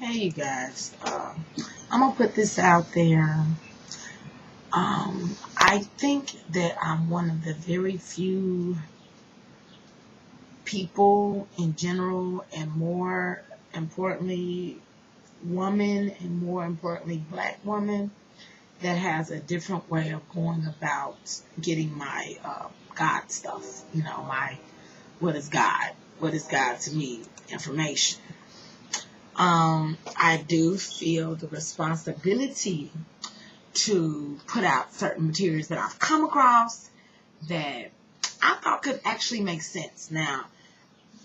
Hey, you guys. I'm gonna put this out there. I think that I'm one of the very few people in general, and more importantly, woman, and more importantly, black woman, that has a different way of going about getting my God stuff. My what is God? What is God to me? Information. I do feel the responsibility to put out certain materials that I've come across that I thought could actually make sense. Now,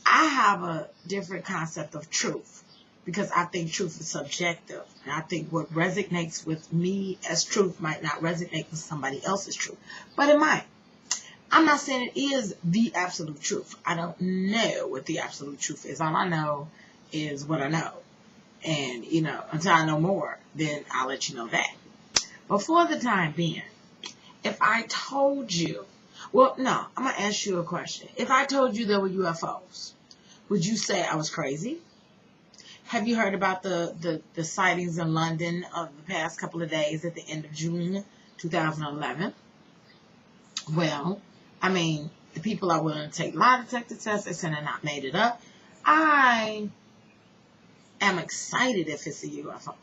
I have a different concept of truth because I think truth is subjective. And I think what resonates with me as truth might not resonate with somebody else's truth, but it might. I'm not saying it is the absolute truth. I don't know what the absolute truth is. All I know is what I know. And, until I know more, then I'll let you know that. But for the time being, if I told you, well, no, I'm going to ask you a question. If I told you there were UFOs, would you say I was crazy? Have you heard about the sightings in London of the past couple of days at the end of June 2011? Well, the people are willing to take lie detector tests. They're saying I not made it up. I am excited if it's a UFO.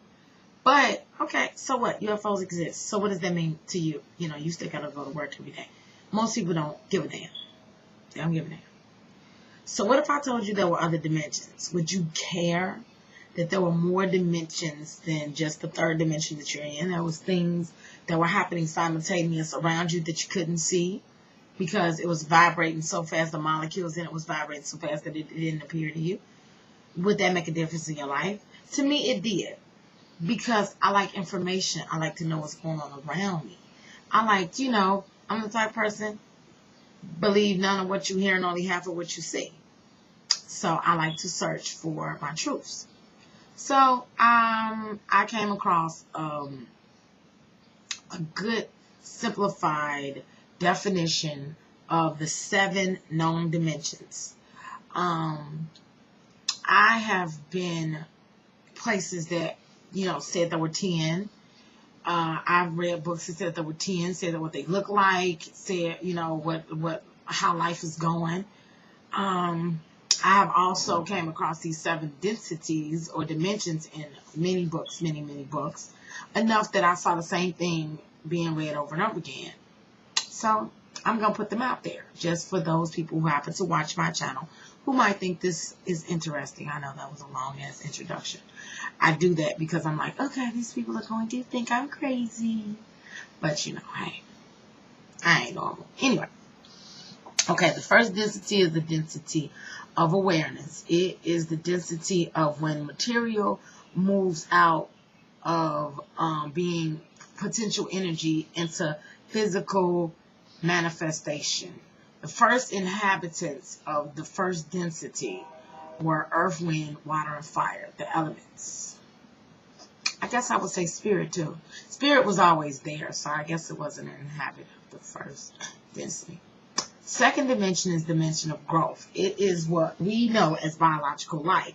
But, okay, so what? UFOs exist. So what does that mean to you? You still got to go to work every day. Most people don't give a damn. They don't give a damn. So what if I told you there were other dimensions? Would you care that there were more dimensions than just the third dimension that you're in? There was things that were happening simultaneous around you that you couldn't see because it was vibrating so fast, the molecules in it was vibrating so fast that it didn't appear to you. Would that make a difference in your life? To me, it did. Because I like information. I like to know what's going on around me. I like, I'm the type of person, believe none of what you hear and only half of what you see. So I like to search for my truths. So I came across a good simplified definition of the 7 known dimensions. I have been places that said there were 10. I've read books that said there were 10, said what they look like, said, how life is going. I have also came across these 7 densities or dimensions in many books, many books, enough that I saw the same thing being read over and over again. So I'm going to put them out there just for those people who happen to watch my channel who might think this is interesting. I know that was a long-ass introduction. I do that because I'm like, okay, these people are going to think I'm crazy. But, hey, I ain't normal. Anyway, okay, the first density is the density of awareness. It is the density of when material moves out of being potential energy into physical manifestation. The first inhabitants of the first density were earth, wind, water, and fire, the elements. I guess I would say spirit too. Spirit was always there, so I guess it wasn't an inhabitant of the first density. Second dimension is dimension of growth. It is what we know as biological life.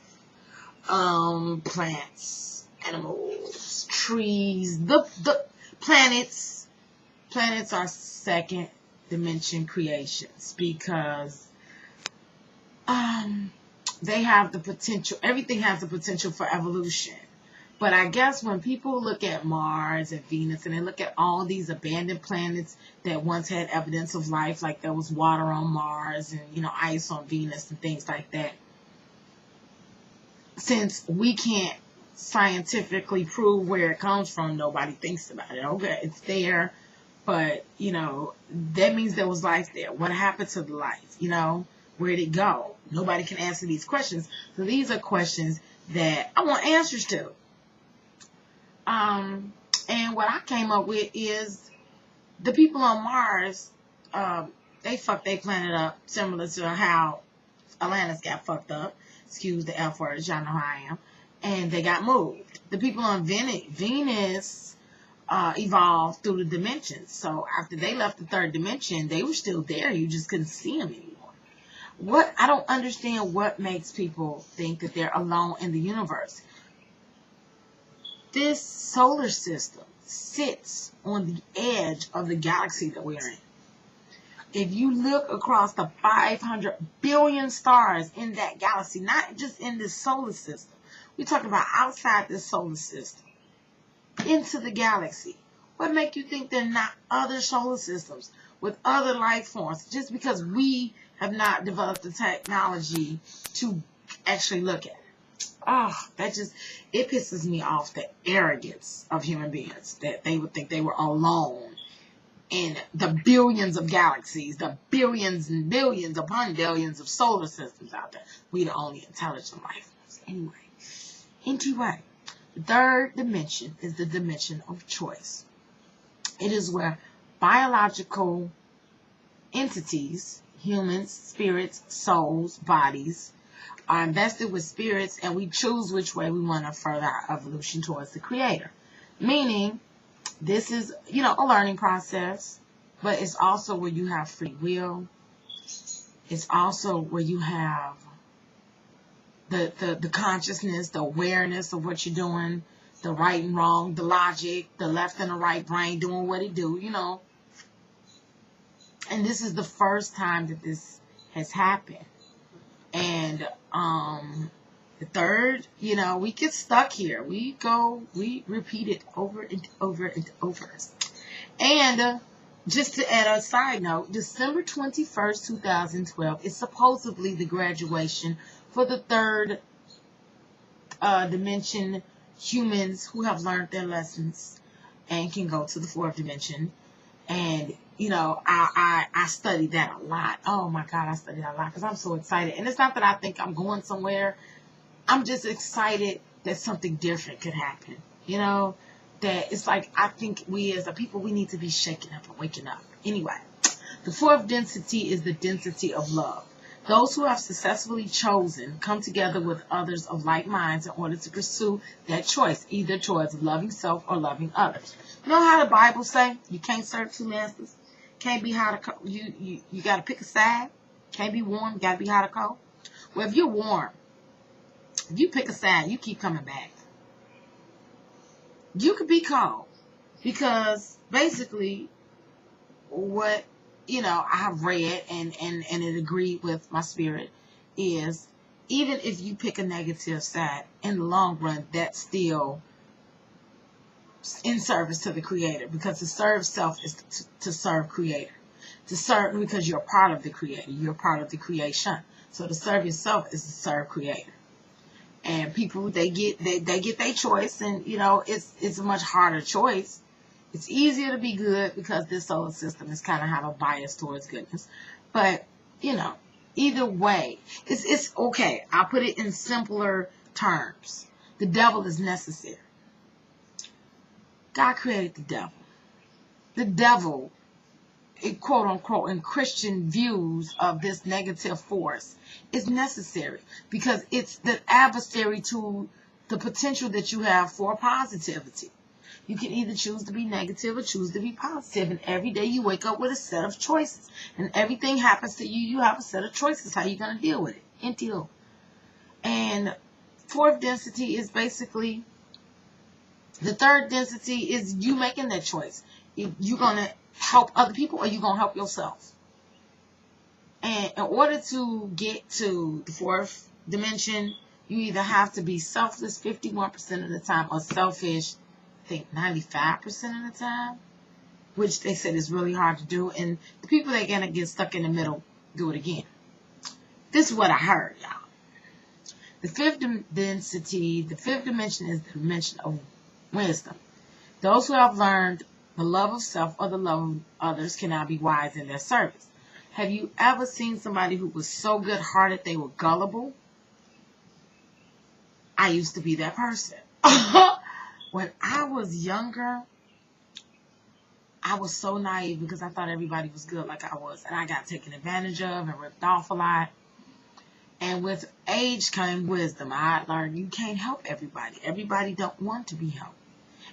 Plants, animals, trees, the planets. Planets are second dimension creations because they have the potential. Everything has the potential for evolution. But I guess when people look at Mars and Venus and they look at all these abandoned planets that once had evidence of life, like there was water on Mars and, ice on Venus and things like that, since we can't scientifically prove where it comes from, nobody thinks about it. Okay, it's there, but, that means there was life there. What happened to the life? Where'd it go? Nobody can answer these questions. So these are questions that I want answers to. And what I came up with is the people on Mars, they fucked their planet up similar to how Atlantis got fucked up. Excuse the F words, y'all know how I am. And they got moved. The people on Venus evolved through the dimensions. So after they left the third dimension, they were still there. You just couldn't see them anymore. I don't understand what makes people think that they're alone in the universe. This solar system sits on the edge of the galaxy that we're in. If you look across the 500 billion stars in that galaxy, not just in this solar system, we're talking about outside this solar system, into the galaxy. What make you think there are not other solar systems with other life forms just because we have not developed the technology to actually look at it? Oh, it pisses me off, the arrogance of human beings, that they would think they were alone in the billions of galaxies, the billions and billions upon billions of solar systems out there. We the only intelligent life forms. Anyway, the third dimension is the dimension of choice. It is where biological entities, humans, spirits, souls, bodies, are invested with spirits, and we choose which way we want to further our evolution towards the Creator. Meaning, this is, a learning process, but it's also where you have free will. It's also where you have the consciousness, the awareness of what you're doing, the right and wrong, the logic, the left and the right brain doing what it do, And this is the first time that this has happened. And the third, we get stuck here. We repeat it over and over and over. And just to add a side note, December 21st, 2012 is supposedly the graduation for the third dimension humans who have learned their lessons and can go to the fourth dimension. And, I studied that a lot. Oh, my God, I studied that a lot because I'm so excited. And it's not that I think I'm going somewhere. I'm just excited that something different could happen. That it's like I think we as a people, we need to be shaking up and waking up. Anyway, the fourth density is the density of love. Those who have successfully chosen come together with others of like minds in order to pursue that choice, either towards loving self or loving others. You know how the Bible say you can't serve two masters? Can't be hot or cold. You got to pick a side. Can't be warm. Got to be hot or cold. Well, if you're warm, if you pick a side, you keep coming back. You could be cold because basically what I have read and it agreed with my spirit is even if you pick a negative side, in the long run, that's still in service to the Creator, because to serve self is to serve Creator. To serve because you're a part of the Creator. You're a part of the creation. So to serve yourself is to serve Creator. And people, they get their choice, and it's a much harder choice. It's easier to be good because this solar system is kind of have a bias towards goodness. But either way, it's okay. I'll put it in simpler terms. The devil is necessary. God created the devil. The devil, quote unquote, in Christian views of this negative force, is necessary because it's the adversary to the potential that you have for positivity. You can either choose to be negative or choose to be positive. And every day you wake up with a set of choices. And everything happens to you, you have a set of choices. How you going to deal with it? And fourth density is basically, the third density is you making that choice. You're going to help other people or you're going to help yourself. And in order to get to the fourth dimension, you either have to be selfless 51% of the time or selfish, I think 95% of the time, which they said is really hard to do. And the people that are going to get stuck in the middle do it again. This is what I heard, y'all. The fifth density, the fifth dimension is the dimension of wisdom. Those who have learned the love of self or the love of others can now be wise in their service. Have you ever seen somebody who was so good-hearted they were gullible? I used to be that person. When I was younger, I was so naive because I thought everybody was good like I was. And I got taken advantage of and ripped off a lot. And with age came wisdom. I learned you can't help everybody. Everybody don't want to be helped.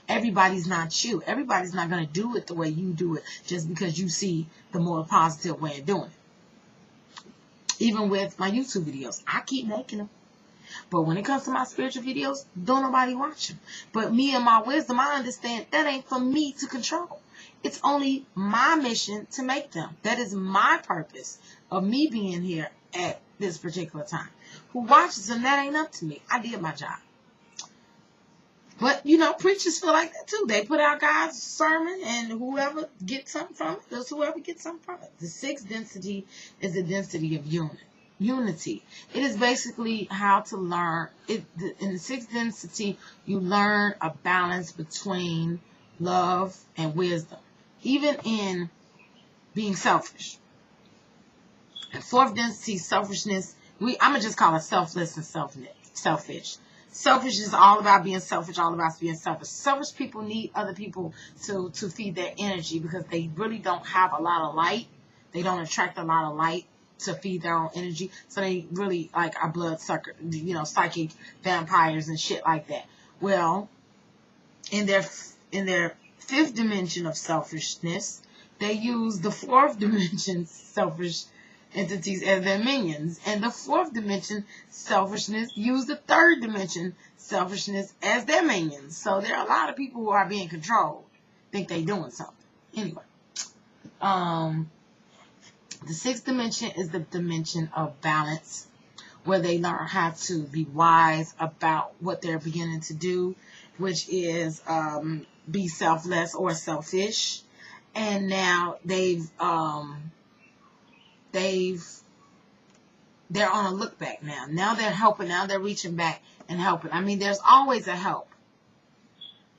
Everybody's not you. Everybody's not going to do it the way you do it just because you see the more positive way of doing it. Even with my YouTube videos, I keep making them. But when it comes to my spiritual videos, don't nobody watch them. But me and my wisdom, I understand that ain't for me to control. It's only my mission to make them. That is my purpose of me being here at this particular time. Who watches them, that ain't up to me. I did my job. But, you know, preachers feel like that too. They put out God's sermon, and whoever gets something from it, that's whoever gets something from it. The sixth density is the density of unity. It is basically how to learn. In the sixth density, you learn a balance between love and wisdom, even in being selfish. And fourth density, selfishness, I'm going to just call it selfless and selfish. Selfish is all about being selfish, all about being selfish. Selfish people need other people to feed their energy because they really don't have a lot of light. They don't attract a lot of light to feed their own energy. So they really like are bloodsucker, you know, psychic vampires and shit like that. Well, in their fifth dimension of selfishness, they use the fourth dimension selfish entities as their minions, and the fourth dimension selfishness use the third dimension selfishness as their minions. So there are a lot of people who are being controlled, think they doing something. Anyway, the sixth dimension is the dimension of balance, where they learn how to be wise about what they're beginning to do, which is be selfless or selfish. And now they're on a look back now. Now they're helping. Now they're reaching back and helping. I mean, there's always a help.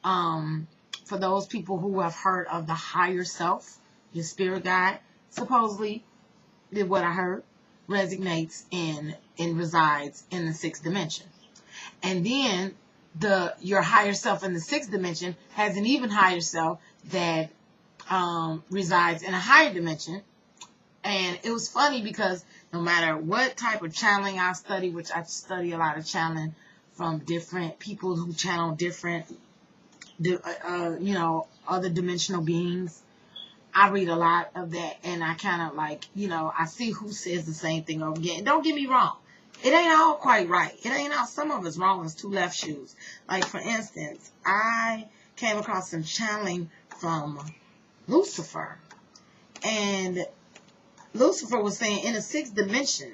For those people who have heard of the higher self, your spirit guide, supposedly, what I heard, resonates and resides in the sixth dimension. And then your higher self in the sixth dimension has an even higher self that resides in a higher dimension. And it was funny because no matter what type of channeling I study, which I study a lot of channeling from different people who channel different, other dimensional beings, I read a lot of that, and I kind of like, I see who says the same thing over again. Don't get me wrong. It ain't all quite right. It ain't all, some of it's wrong as two left shoes. Like, for instance, I came across some channeling from Lucifer, and Lucifer was saying in the sixth dimension,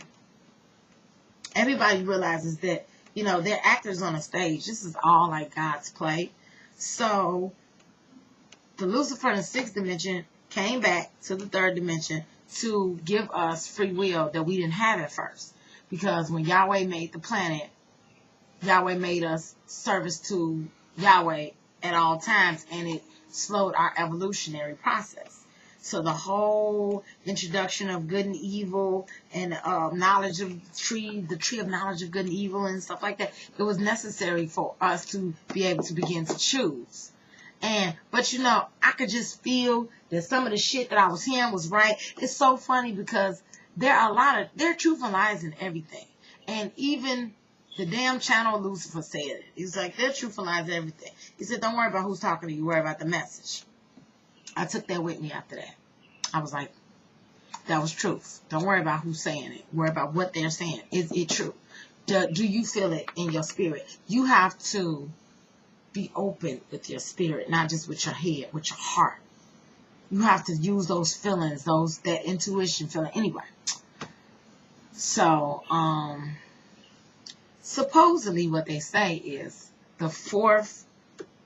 everybody realizes that, they're actors on a stage. This is all like God's play. So the Lucifer in the sixth dimension came back to the third dimension to give us free will that we didn't have at first. Because when Yahweh made the planet, Yahweh made us service to Yahweh at all times, and it slowed our evolutionary process. So the whole introduction of good and evil and knowledge of the tree of knowledge of good and evil and stuff like that, it was necessary for us to be able to begin to choose. But I could just feel that some of the shit that I was hearing was right. It's so funny because there are truth and lies in everything. And even the damn channel Lucifer said it. He's like, there's truth and lies in everything. He said, don't worry about who's talking to you, worry about the message. I took that with me after that. I was like, that was truth. Don't worry about who's saying it. Worry about what they're saying. Is it true? Do you feel it in your spirit? You have to be open with your spirit, not just with your head, with your heart. You have to use those feelings, that intuition feeling. Anyway, so supposedly what they say is the fourth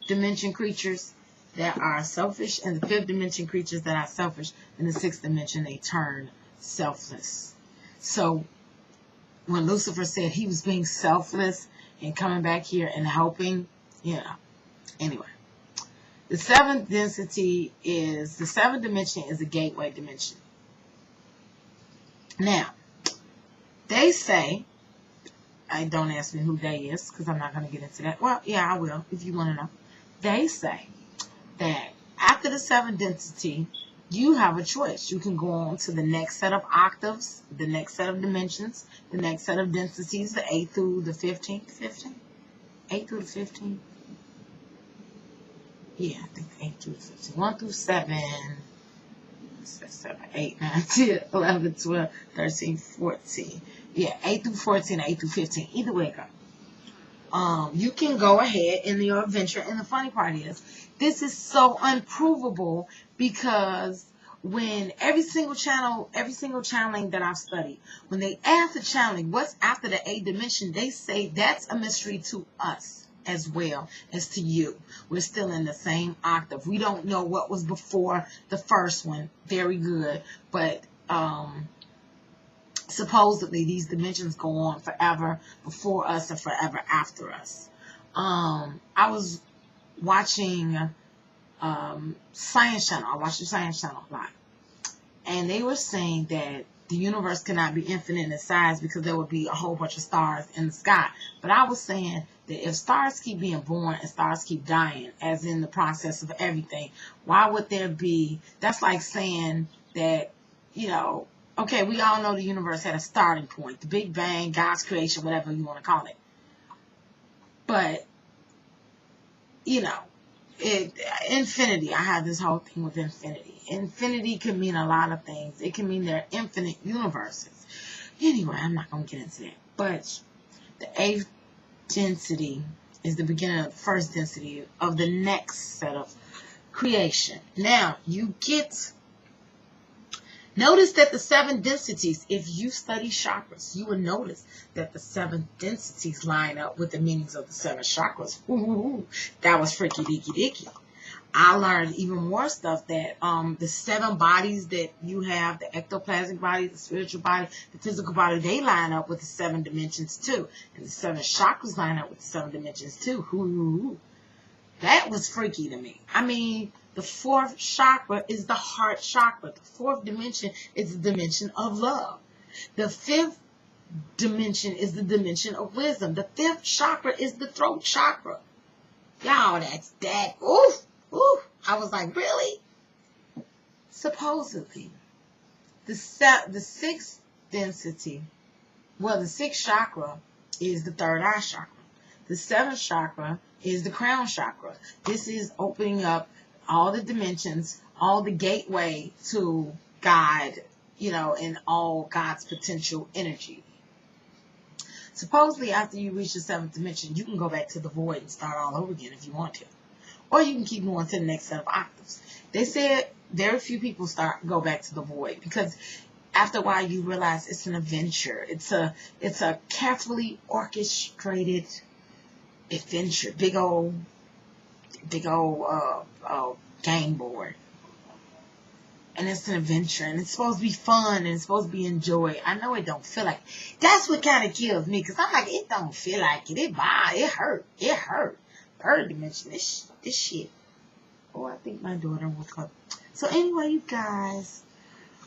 dimension creatures that are selfish and the fifth dimension creatures that are selfish, in the sixth dimension they turn selfless. So when Lucifer said he was being selfless and coming back here and helping, anyway. The seventh dimension is a gateway dimension. Now, they say, don't ask me who they is, because I'm not going to get into that. Well, yeah, I will, if you want to know. They say that after the seventh density, you have a choice. You can go on to the next set of octaves, the next set of dimensions, the next set of densities, the 8th through the 15th. 8th through the 15th? Yeah, I think 8 through 15. 1 through 7. 7, 8, 9, 10, 11, 12, 13, 14. Yeah, 8 through 14, 8 through 15. Either way it goes. You can go ahead in your adventure. And the funny part is, this is so unprovable because when every single channeling that I've studied, when they ask the channeling, what's after the 8th dimension, they say that's a mystery to us as well as to you. We're still in the same octave. We don't know what was before the first one. Very good. But supposedly these dimensions go on forever before us and forever after us. I was watching Science Channel. I watch the Science Channel a lot. And they were saying that the universe cannot be infinite in size because there would be a whole bunch of stars in the sky. But I was saying that if stars keep being born and stars keep dying, as in the process of everything, why would there be, that's like saying that, okay, we all know the universe had a starting point, the Big Bang, God's creation, whatever you want to call it. But, infinity, I have this whole thing with infinity. Infinity can mean a lot of things. It can mean there are infinite universes. Anyway, I'm not going to get into that. But the 8th density is the beginning of the first density of the next set of creation. Now, notice that the 7 densities, if you study chakras, you will notice that the 7 densities line up with the meanings of the 7 chakras. Ooh, that was freaky deaky dicky. I learned even more stuff that the 7 bodies that you have, the ectoplasmic body, the spiritual body, the physical body, they line up with the 7 dimensions too. And the 7 chakras line up with the 7 dimensions too. Ooh, that was freaky to me. I mean, the 4th chakra is the heart chakra. The 4th dimension is the dimension of love. The 5th dimension is the dimension of wisdom. The 5th chakra is the throat chakra. Y'all, that's that. Oof. Ooh, I was like, really? Supposedly, the 6th density, the 6th chakra is the 3rd eye chakra. The 7th chakra is the crown chakra. This is opening up all the dimensions, all the gateway to God, and all God's potential energy. Supposedly, after you reach the 7th dimension, you can go back to the void and start all over again if you want to. Or you can keep going to the next set of octaves. They said very few people go back to the void because after a while you realize it's an adventure. It's a carefully orchestrated adventure. Big old game board. And it's an adventure. And it's supposed to be fun. And it's supposed to be enjoyed. I know it don't feel like it. That's what kind of kills me. Because I'm like, it don't feel like it. It hurt. It hurt. 3rd dimension. This shit. Oh, I think my daughter woke up. So anyway, you guys,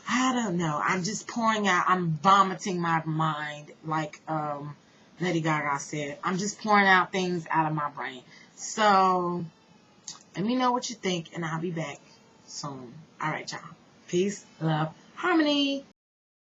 I don't know. I'm just pouring out. I'm vomiting my mind, like Lady Gaga said. I'm just pouring out things out of my brain. So let me know what you think, and I'll be back soon. All right, y'all. Peace, love, harmony.